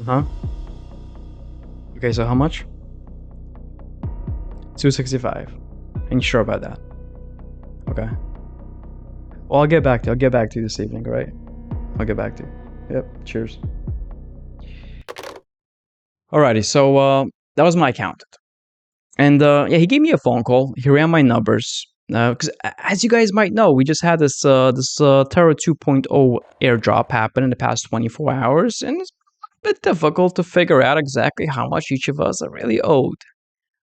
Huh? Okay, so how much? 265. Ain't you sure about that? Okay. Well, I'll get back to you this evening, all right? I'll get back to you. Yep, cheers. Alrighty, so that was my accountant. And yeah, he gave me a phone call. He ran my numbers. Because as you guys might know, we just had this Terra 2.0 airdrop happen in the past 24 hours, and it's a bit difficult to figure out exactly how much each of us are really owed.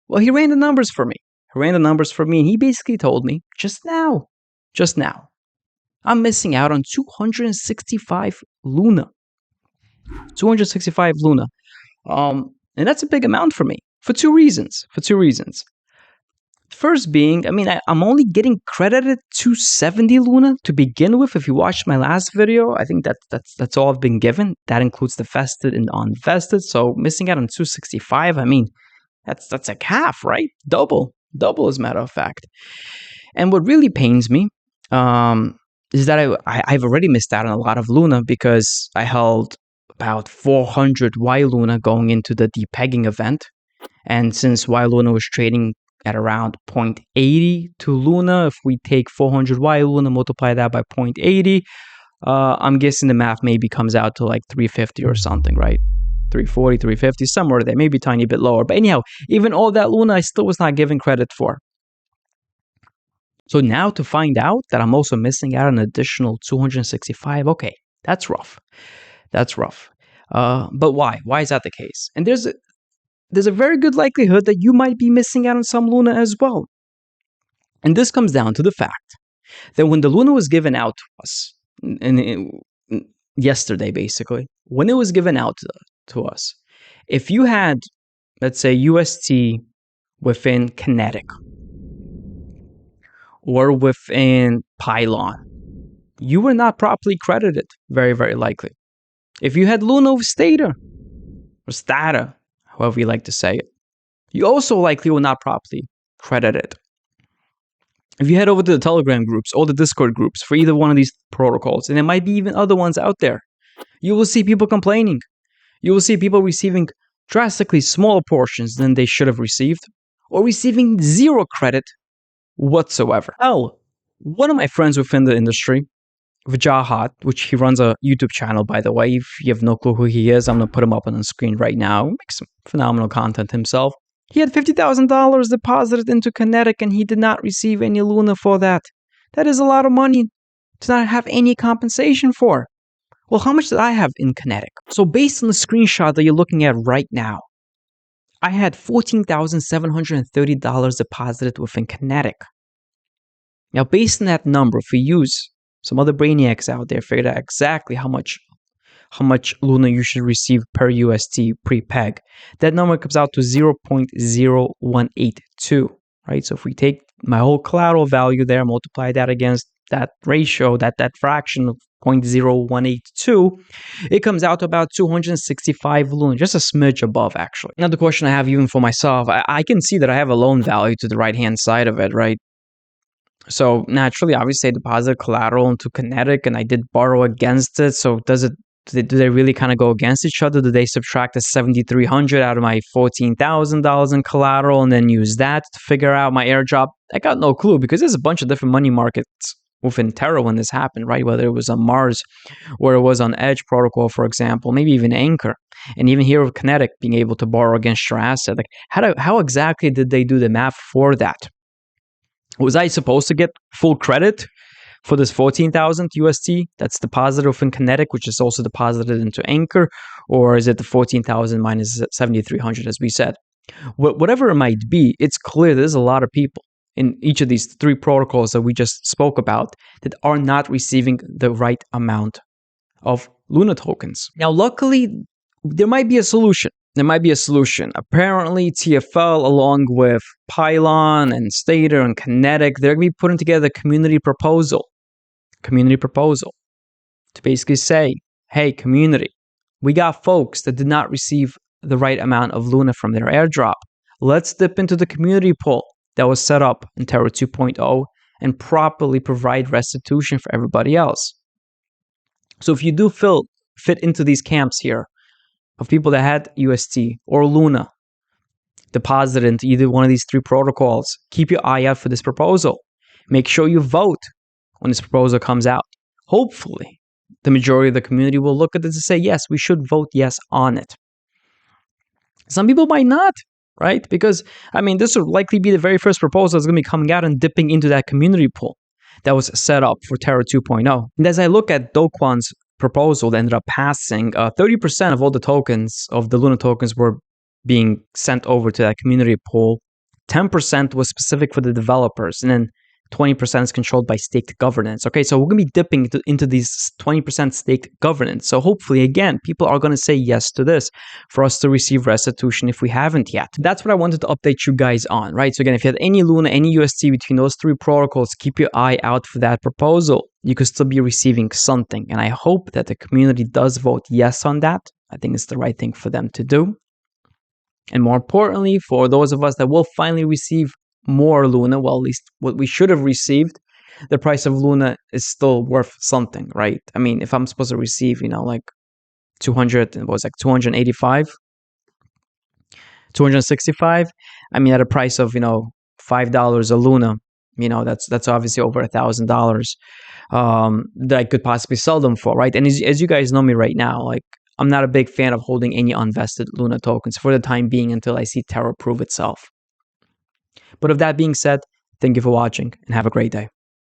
Well, he ran the numbers for me. And he basically told me just now, I'm missing out on 265 Luna. 265 Luna. And that's a big amount for me for two reasons. First being, I mean, I'm only getting credited 270 Luna to begin with. If you watched my last video, I think that's all I've been given. That includes the vested and unvested. So missing out on 265, I mean, that's like half, right? Double as a matter of fact. And what really pains me is that I've already missed out on a lot of Luna because I held about 400 Y Luna going into the depegging event. And since Y Luna was trading at around 0.80 to Luna, if we take 400 Y Luna, multiply that by 0.80, I'm guessing the math maybe comes out to like 350 or something, right? 340, 350, somewhere there, maybe a tiny bit lower. But anyhow, even all that Luna, I still was not given credit for. So now to find out that I'm also missing out an additional 265, okay, that's rough. But why? Why is that the case? And there's a very good likelihood that you might be missing out on some Luna as well. And this comes down to the fact that when the Luna was given out to us, yesterday basically, when it was given out to us, if you had, let's say, UST within Kinetic or within Pylon, you were not properly credited, very, very likely. If you had Luna with Stader, or Stader, however you like to say it, you also likely will not properly credit it. If you head over to the Telegram groups or the Discord groups for either one of these protocols, and there might be even other ones out there, you will see people complaining. You will see people receiving drastically smaller portions than they should have received, or receiving zero credit whatsoever. Hell, one of my friends within the industry, Vajahat, which he runs a YouTube channel, by the way. If you have no clue who he is, I'm going to put him up on the screen right now. He makes some phenomenal content himself. He had $50,000 deposited into Kinetic and he did not receive any Luna for that. That is a lot of money to not have any compensation for. Well, how much did I have in Kinetic? So based on the screenshot that you're looking at right now, I had $14,730 deposited within Kinetic. Now, based on that number, if we use some other brainiacs out there figured out exactly how much Luna you should receive per UST pre-peg. That number comes out to 0.0182, right? So if we take my whole collateral value there, multiply that against that ratio, that fraction of 0.0182, it comes out to about 265 Luna, just a smidge above, actually. Now, the question I have even for myself, I can see that I have a loan value to the right-hand side of it, right? So naturally, obviously, I deposited collateral into Kinetic and I did borrow against it. So do they really kind of go against each other? Do they subtract the $7,300 out of my $14,000 in collateral and then use that to figure out my airdrop? I got no clue because there's a bunch of different money markets within Terra when this happened, right? Whether it was on Mars or it was on Edge protocol, for example, maybe even Anchor. And even here with Kinetic being able to borrow against your asset. Like how exactly did they do the math for that? Was I supposed to get full credit for this 14,000 UST that's deposited within Kinetic, which is also deposited into Anchor? Or is it the 14,000 minus 7,300, as we said? Whatever it might be, it's clear there's a lot of people in each of these three protocols that we just spoke about that are not receiving the right amount of Luna tokens. Now, luckily, there might be a solution. Apparently, TFL, along with Pylon and Stader and Kinetic, they're going to be putting together a community proposal to basically say, hey, community, we got folks that did not receive the right amount of Luna from their airdrop. Let's dip into the community pool that was set up in Terra 2.0 and properly provide restitution for everybody else. So if you do fit into these camps here, of people that had UST or Luna deposited into either one of these three protocols. Keep your eye out for this proposal. Make sure you vote when this proposal comes out. Hopefully, the majority of the community will look at this and say, yes, we should vote yes on it. Some people might not, right? Because, I mean, this will likely be the very first proposal that's going to be coming out and dipping into that community pool that was set up for Terra 2.0. And as I look at Do Kwon's proposal that ended up passing, 30% of all the tokens, of the Luna tokens, were being sent over to that community pool. 10% was specific for the developers, and then 20% is controlled by staked governance. Okay, so we're going to be dipping into these 20% staked governance. So hopefully, again, people are going to say yes to this for us to receive restitution if we haven't yet. That's what I wanted to update you guys on, right? So again, if you had any Luna, any UST between those three protocols, keep your eye out for that proposal. You could still be receiving something. And I hope that the community does vote yes on that. I think it's the right thing for them to do. And more importantly, for those of us that will finally receive more Luna, well, at least what we should have received, the price of Luna is still worth something, right? I mean, if I'm supposed to receive, like 200, it was like 285, 265, I mean, at a price of, $5 a Luna, that's obviously over $1,000 that I could possibly sell them for, right? And as you guys know me right now, like, I'm not a big fan of holding any unvested Luna tokens for the time being until I see Terra prove itself. But with that being said, thank you for watching and have a great day.